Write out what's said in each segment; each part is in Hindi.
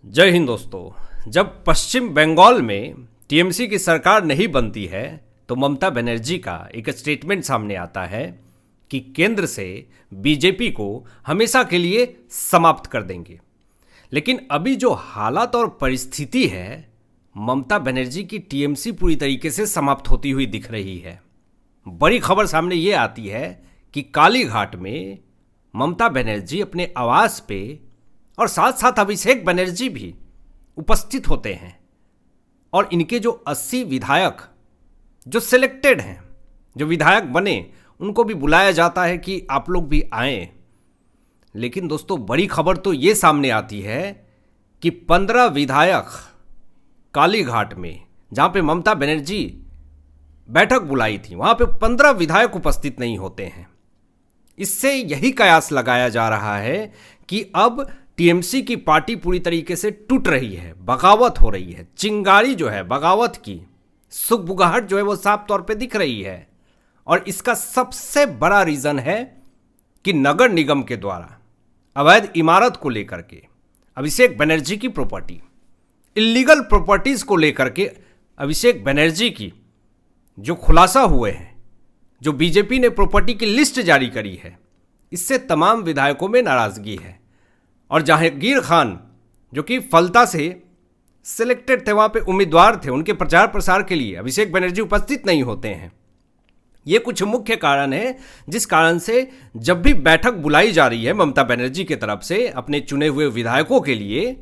जय हिंद दोस्तों। जब पश्चिम बंगाल में टीएमसी की सरकार नहीं बनती है तो ममता बनर्जी का एक स्टेटमेंट सामने आता है कि केंद्र से बीजेपी को हमेशा के लिए समाप्त कर देंगे। लेकिन अभी जो हालात और परिस्थिति है, ममता बनर्जी की टीएमसी पूरी तरीके से समाप्त होती हुई दिख रही है। बड़ी खबर सामने ये आती है कि कालीघाट में ममता बनर्जी अपने आवास पे और साथ साथ अभिषेक बनर्जी भी उपस्थित होते हैं और इनके जो 80 विधायक जो सिलेक्टेड हैं, जो विधायक बने, उनको भी बुलाया जाता है कि आप लोग भी आएं। लेकिन दोस्तों, बड़ी खबर तो ये सामने आती है कि 15 विधायक कालीघाट में, जहां पे ममता बनर्जी बैठक बुलाई थी, वहां पे 15 विधायक उपस्थित नहीं होते हैं। इससे यही कयास लगाया जा रहा है कि अब टीएमसी की पार्टी पूरी तरीके से टूट रही है, बगावत हो रही है। चिंगारी जो है बगावत की, सुगबुगाहट जो है वो साफ तौर पे दिख रही है। और इसका सबसे बड़ा रीजन है कि नगर निगम के द्वारा अवैध इमारत को लेकर के, अभिषेक बनर्जी की प्रॉपर्टी, इलीगल प्रॉपर्टीज को लेकर के अभिषेक बनर्जी की जो खुलासा हुए हैं, जो बीजेपी ने प्रॉपर्टी की लिस्ट जारी करी है, इससे तमाम विधायकों में नाराजगी है। और जहांगीर खान जो कि फलता से सिलेक्टेड थे, वहां पे उम्मीदवार थे, उनके प्रचार प्रसार के लिए अभिषेक बनर्जी उपस्थित नहीं होते हैं। ये कुछ मुख्य कारण है जिस कारण से जब भी बैठक बुलाई जा रही है ममता बनर्जी की तरफ से अपने चुने हुए विधायकों के लिए,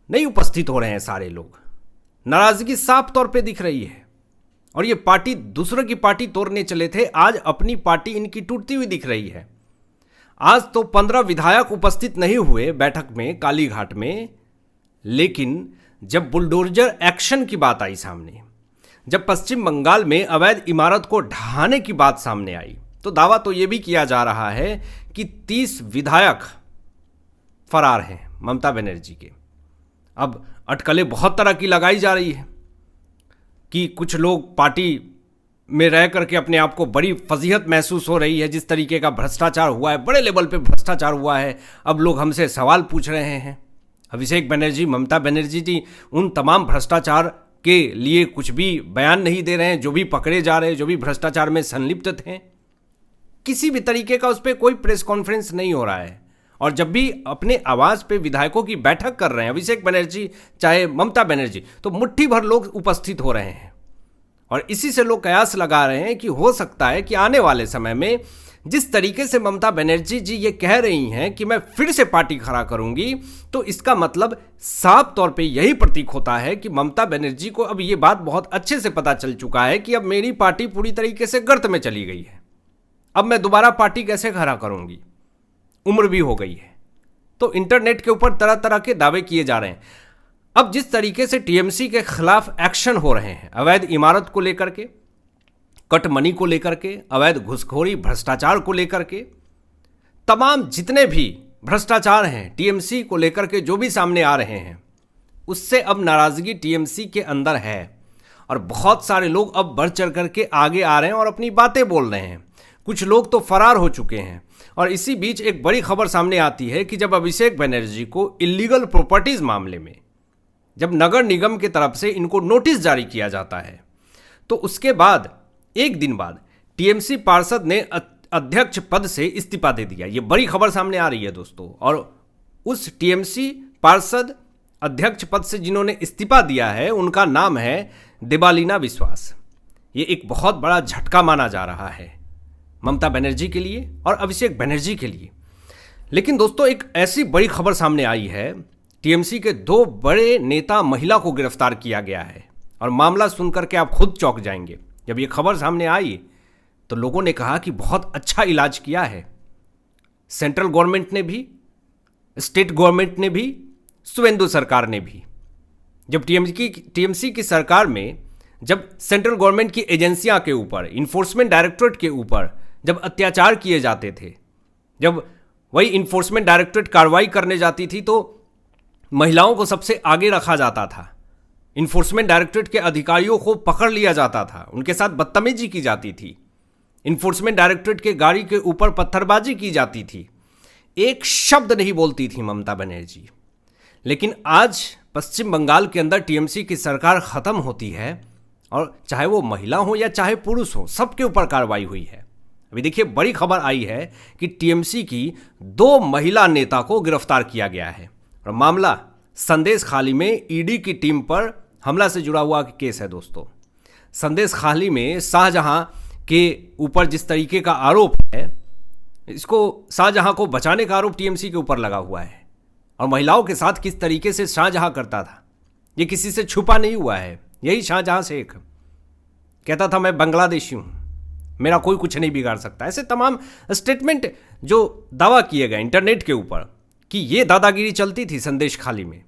नहीं उपस्थित हो रहे हैं सारे लोग। नाराजगी साफ तौर पे दिख रही है। और ये पार्टी दूसरों की पार्टी तोड़ने चले थे, आज अपनी पार्टी इनकी टूटती हुई दिख रही है। आज तो 15 विधायक उपस्थित नहीं हुए बैठक में कालीघाट में, लेकिन जब बुलडोजर एक्शन की बात आई सामने, जब पश्चिम बंगाल में अवैध इमारत को ढहाने की बात सामने आई, तो दावा तो यह भी किया जा रहा है कि 30 विधायक फरार हैं ममता बनर्जी के। अब अटकलें बहुत तरह की लगाई जा रही है कि कुछ लोग पार्टी में रह करके अपने आप को बड़ी फजीहत महसूस हो रही है। जिस तरीके का भ्रष्टाचार हुआ है, बड़े लेवल पे भ्रष्टाचार हुआ है, अब लोग हमसे सवाल पूछ रहे हैं। अभिषेक बनर्जी, ममता बनर्जी जी उन तमाम भ्रष्टाचार के लिए कुछ भी बयान नहीं दे रहे हैं, जो भी पकड़े जा रहे हैं, जो भी भ्रष्टाचार में संलिप्त थे। किसी भी तरीके का उस पर कोई प्रेस कॉन्फ्रेंस नहीं हो रहा है। और जब भी अपने आवास पे विधायकों की बैठक कर रहे हैं अभिषेक बनर्जी चाहे ममता बनर्जी, तो मुट्ठी भर लोग उपस्थित हो रहे हैं। और इसी से लोग कयास लगा रहे हैं कि हो सकता है कि आने वाले समय में जिस तरीके से ममता बनर्जी जी ये कह रही हैं कि मैं फिर से पार्टी खड़ा करूंगी, तो इसका मतलब साफ तौर पे यही प्रतीक होता है कि ममता बनर्जी को अब ये बात बहुत अच्छे से पता चल चुका है कि अब मेरी पार्टी पूरी तरीके से गर्त में चली गई है। अब मैं दोबारा पार्टी कैसे खड़ा करूंगी, उम्र भी हो गई है। तो इंटरनेट के ऊपर तरह तरह के दावे किए जा रहे हैं। अब जिस तरीके से टीएमसी के खिलाफ एक्शन हो रहे हैं, अवैध इमारत को लेकर के, कट मनी को लेकर के, अवैध घुसखोरी भ्रष्टाचार को लेकर के, तमाम जितने भी भ्रष्टाचार हैं टीएमसी को लेकर के जो भी सामने आ रहे हैं, उससे अब नाराजगी टीएमसी के अंदर है। और बहुत सारे लोग अब बढ़ चढ़ करके आगे आ रहे हैं और अपनी बातें बोल रहे हैं। कुछ लोग तो फरार हो चुके हैं। और इसी बीच एक बड़ी खबर सामने आती है कि जब अभिषेक बनर्जी को इलीगल प्रॉपर्टीज मामले में जब नगर निगम की तरफ से इनको नोटिस जारी किया जाता है, तो उसके बाद एक दिन बाद टीएमसी पार्षद ने अध्यक्ष पद से इस्तीफा दे दिया। ये बड़ी खबर सामने आ रही है दोस्तों। और उस टीएमसी पार्षद अध्यक्ष पद से जिन्होंने इस्तीफा दिया है, उनका नाम है देबालिना विश्वास। ये एक बहुत बड़ा झटका माना जा रहा है ममता बनर्जी के लिए और अभिषेक बनर्जी के लिए। लेकिन दोस्तों, एक ऐसी बड़ी खबर सामने आई है, टीएमसी के 2 बड़े नेता महिला को गिरफ्तार किया गया है। और मामला सुनकर के आप खुद चौंक जाएंगे। जब ये खबर सामने आई तो लोगों ने कहा कि बहुत अच्छा इलाज किया है सेंट्रल गवर्नमेंट ने भी, स्टेट गवर्नमेंट ने भी, सुवेंदु सरकार ने भी। जब टीएमसी की सरकार में जब सेंट्रल गवर्नमेंट की एजेंसियां के ऊपर, इन्फोर्समेंट डायरेक्टरेट के ऊपर जब अत्याचार किए जाते थे, जब वही इन्फोर्समेंट डायरेक्टरेट कार्रवाई करने जाती थी, तो महिलाओं को सबसे आगे रखा जाता था। इन्फोर्समेंट डायरेक्टरेट के अधिकारियों को पकड़ लिया जाता था, उनके साथ बदतमीजी की जाती थी। इन्फोर्समेंट डायरेक्टरेट के गाड़ी के ऊपर पत्थरबाजी की जाती थी। एक शब्द नहीं बोलती थी ममता बनर्जी। लेकिन आज पश्चिम बंगाल के अंदर टीएमसी की सरकार खत्म होती है और चाहे वो महिला हो या चाहे पुरुष हो, सबके ऊपर कार्रवाई हुई है। अभी देखिए, बड़ी खबर आई है कि टीएमसी की 2 महिला नेता को गिरफ्तार किया गया है और मामला संदेश खाली में ईडी की टीम पर हमला से जुड़ा हुआ केस है। दोस्तों, संदेश खाली में शाहजहां के ऊपर जिस तरीके का आरोप है, इसको शाहजहां को बचाने का आरोप टीएमसी के ऊपर लगा हुआ है और महिलाओं के साथ किस तरीके से शाहजहां करता था, ये किसी से छुपा नहीं हुआ है। यही शाहजहां शेख कहता था, मैं बांग्लादेशी हूं, मेरा कोई कुछ नहीं बिगाड़ सकता। ऐसे तमाम स्टेटमेंट जो दावा किए गए इंटरनेट के ऊपर कि ये दादागिरी चलती थी संदेश खाली में।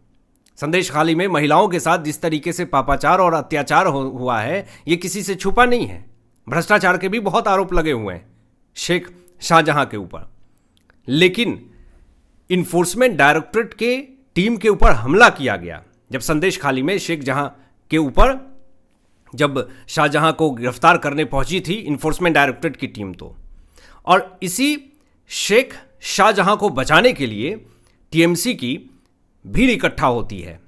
संदेश खाली में महिलाओं के साथ जिस तरीके से पापाचार और अत्याचार हुआ है, ये किसी से छुपा नहीं है। भ्रष्टाचार के भी बहुत आरोप लगे हुए हैं शेख शाहजहां के ऊपर, लेकिन इन्फोर्समेंट डायरेक्टरेट के टीम के ऊपर हमला किया गया जब संदेश खाली में शेख जहां के ऊपर जब शाहजहां को गिरफ्तार करने पहुंची थी इन्फोर्समेंट डायरेक्टरेट की टीम तो, और इसी शेख शाहजहां को बचाने के लिए टीएमसी की भीड़ इकट्ठा होती है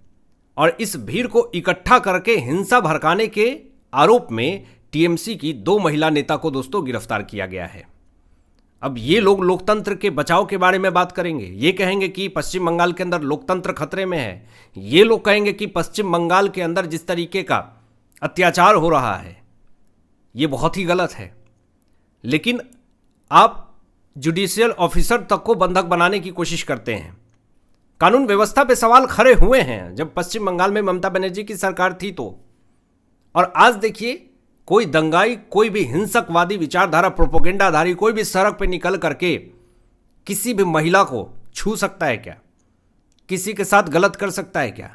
और इस भीड़ को इकट्ठा करके हिंसा भड़काने के आरोप में टीएमसी की 2 महिला नेता को दोस्तों गिरफ्तार किया गया है। अब ये लोग लोकतंत्र के बचाव के बारे में बात करेंगे, ये कहेंगे कि पश्चिम बंगाल के अंदर लोकतंत्र खतरे में है, ये लोग कहेंगे कि पश्चिम बंगाल के अंदर जिस तरीके का अत्याचार हो रहा है ये बहुत ही गलत है। लेकिन आप जुडिशियल ऑफिसर तक को बंधक बनाने की कोशिश करते हैं। कानून व्यवस्था पे सवाल खड़े हुए हैं जब पश्चिम बंगाल में ममता बनर्जी की सरकार थी तो, और आज देखिए कोई दंगाई, कोई भी हिंसकवादी विचारधारा प्रोपोगेंडाधारी कोई भी सड़क पे निकल करके किसी भी महिला को छू सकता है क्या? किसी के साथ गलत कर सकता है क्या?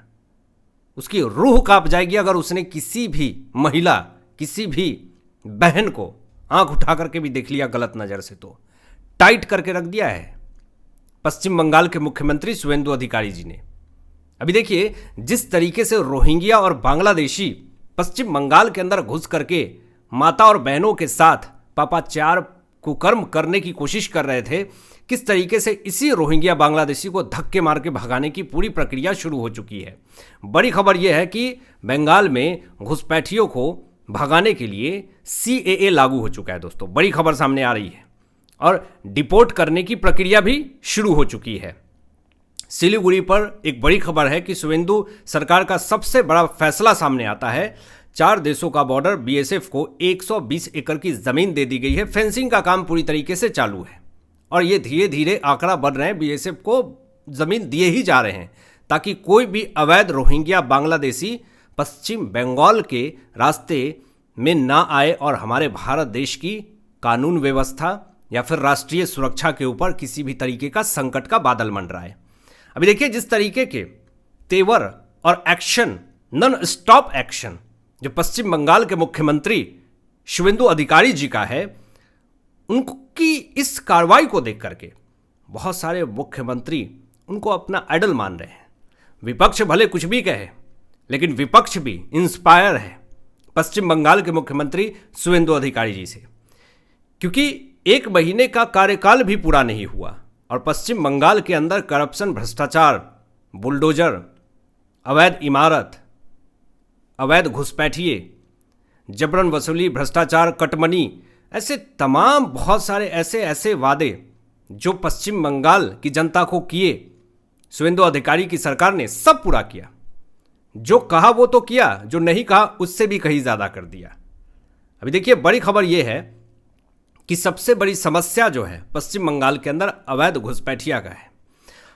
उसकी रूह कांप जाएगी अगर उसने किसी भी महिला, किसी भी बहन को आंख उठा करके भी देख लिया गलत नजर से तो। टाइट करके रख दिया है पश्चिम बंगाल के मुख्यमंत्री शुवेंदु अधिकारी जी ने। अभी देखिए, जिस तरीके से रोहिंग्या और बांग्लादेशी पश्चिम बंगाल के अंदर घुस करके माता और बहनों के साथ पापाचार कुकर्म करने की कोशिश कर रहे थे, किस तरीके से इसी रोहिंग्या बांग्लादेशी को धक्के मार के भगाने की पूरी प्रक्रिया शुरू हो चुकी है। बड़ी खबर यह है कि बंगाल में घुसपैठियों को भगाने के लिए CAA लागू हो चुका है। दोस्तों, बड़ी खबर सामने आ रही है और डिपोर्ट करने की प्रक्रिया भी शुरू हो चुकी है। सिलीगुड़ी पर एक बड़ी खबर है कि शुवेंदु सरकार का सबसे बड़ा फैसला सामने आता है। 4 देशों का बॉर्डर, BSF को 120 एकड़ की जमीन दे दी गई है। फेंसिंग का काम पूरी तरीके से चालू है और ये धीरे धीरे आंकड़ा बढ़ रहे हैं। BSF को जमीन दिए ही जा रहे हैं ताकि कोई भी अवैध रोहिंग्या बांग्लादेशी पश्चिम बंगाल के रास्ते में ना आए और हमारे भारत देश की कानून व्यवस्था या फिर राष्ट्रीय सुरक्षा के ऊपर किसी भी तरीके का संकट का बादल मंडराए। अभी देखिए, जिस तरीके के तेवर और एक्शन, नॉन स्टॉप एक्शन जो पश्चिम बंगाल के मुख्यमंत्री शुवेंदु अधिकारी जी का है, उनकी इस कार्रवाई को देख करके बहुत सारे मुख्यमंत्री उनको अपना आइडल मान रहे हैं। विपक्ष भले कुछ भी कहे, लेकिन विपक्ष भी इंस्पायर है पश्चिम बंगाल के मुख्यमंत्री शुवेंदु अधिकारी जी से, क्योंकि 1 महीने का कार्यकाल भी पूरा नहीं हुआ और पश्चिम बंगाल के अंदर करप्शन, भ्रष्टाचार, बुलडोजर, अवैध इमारत, अवैध घुसपैठिए, जबरन वसूली, भ्रष्टाचार, कटमनी, ऐसे तमाम बहुत सारे ऐसे वादे जो पश्चिम बंगाल की जनता को किए, शुवेंदु अधिकारी की सरकार ने सब पूरा किया। जो कहा वो तो किया, जो नहीं कहा उससे भी कहीं ज़्यादा कर दिया। अभी देखिए, बड़ी खबर यह है कि सबसे बड़ी समस्या जो है पश्चिम बंगाल के अंदर अवैध घुसपैठिया का है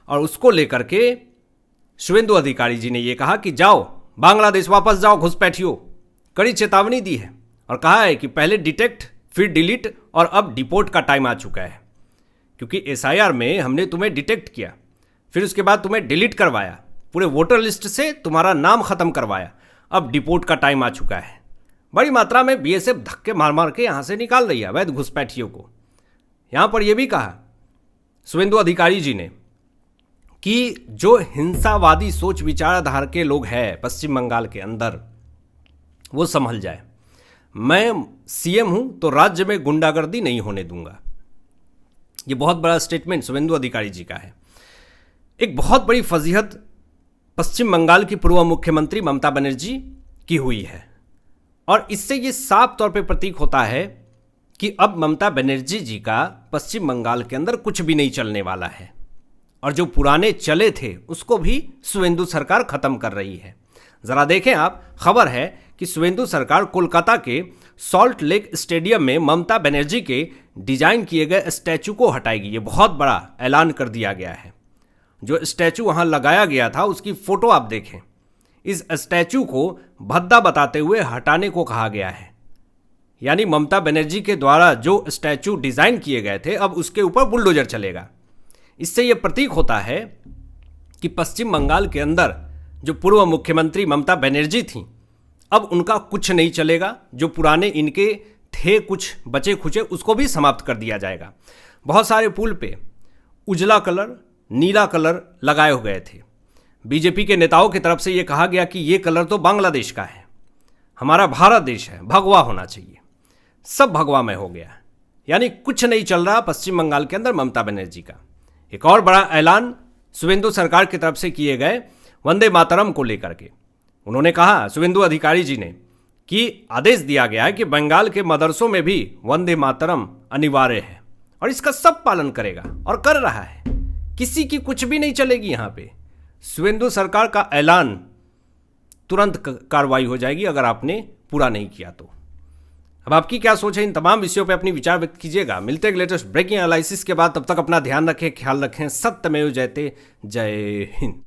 और उसको लेकर के शुवेंदु अधिकारी जी ने ये कहा कि जाओ बांग्लादेश वापस जाओ घुसपैठियों। कड़ी चेतावनी दी है और कहा है कि पहले डिटेक्ट फिर डिलीट और अब डिपोर्ट का टाइम आ चुका है, क्योंकि SIR में हमने तुम्हें डिटेक्ट किया, फिर उसके बाद तुम्हें डिलीट करवाया, पूरे वोटर लिस्ट से तुम्हारा नाम खत्म करवाया, अब डिपोर्ट का टाइम आ चुका है। बड़ी मात्रा में BSF धक्के मार मार के यहाँ से निकाल रही है अवैध घुसपैठियों को। यहाँ पर यह भी कहा शुवेंदु अधिकारी जी ने कि जो हिंसावादी सोच विचारधारा के लोग हैं पश्चिम बंगाल के अंदर, वो संभल जाए। मैं CM हूं तो राज्य में गुंडागर्दी नहीं होने दूंगा। ये बहुत बड़ा स्टेटमेंट शुवेंदु अधिकारी जी का है। एक बहुत बड़ी फजीहत पश्चिम बंगाल की पूर्व मुख्यमंत्री ममता बनर्जी की हुई है। और इससे ये साफ तौर पे प्रतीक होता है कि अब ममता बनर्जी जी का पश्चिम बंगाल के अंदर कुछ भी नहीं चलने वाला है, और जो पुराने चले थे उसको भी शुवेंदु सरकार खत्म कर रही है। ज़रा देखें आप, खबर है कि शुवेंदु सरकार कोलकाता के सॉल्ट लेक स्टेडियम में ममता बनर्जी के डिजाइन किए गए स्टैचू को हटाएगी। ये बहुत बड़ा ऐलान कर दिया गया है। जो स्टैचू वहाँ लगाया गया था उसकी फ़ोटो आप देखें। इस स्टैचू को भद्दा बताते हुए हटाने को कहा गया है। यानी ममता बनर्जी के द्वारा जो स्टैचू डिज़ाइन किए गए थे अब उसके ऊपर बुलडोजर चलेगा। इससे यह प्रतीक होता है कि पश्चिम बंगाल के अंदर जो पूर्व मुख्यमंत्री ममता बनर्जी थीं, अब उनका कुछ नहीं चलेगा। जो पुराने इनके थे कुछ बचे खुचे उसको भी समाप्त कर दिया जाएगा। बहुत सारे पुल पे उजला कलर, नीला कलर लगाए हो गए थे। बीजेपी के नेताओं की तरफ से ये कहा गया कि ये कलर तो बांग्लादेश का है, हमारा भारत देश है, भगवा होना चाहिए। सब भगवा में हो गया, यानी कुछ नहीं चल रहा पश्चिम बंगाल के अंदर ममता बनर्जी का। एक और बड़ा ऐलान शुवेंदु सरकार की तरफ से किए गए वंदे मातरम को लेकर के। उन्होंने कहा, शुवेंदु अधिकारी जी ने, कि आदेश दिया गया है कि बंगाल के मदरसों में भी वंदे मातरम अनिवार्य है और इसका सब पालन करेगा, और कर रहा है। किसी की कुछ भी नहीं चलेगी यहाँ पे। शुवेंदु सरकार का ऐलान तुरंत कार्रवाई हो जाएगी अगर आपने पूरा नहीं किया तो। अब आपकी क्या सोच है इन तमाम विषयों पे अपनी विचार व्यक्त कीजिएगा। मिलते हैं लेटेस्ट ब्रेकिंग एनालिसिस के बाद। तब तक अपना ध्यान रखें, ख्याल रखें। सत्यमेव जयते। जय हिंद।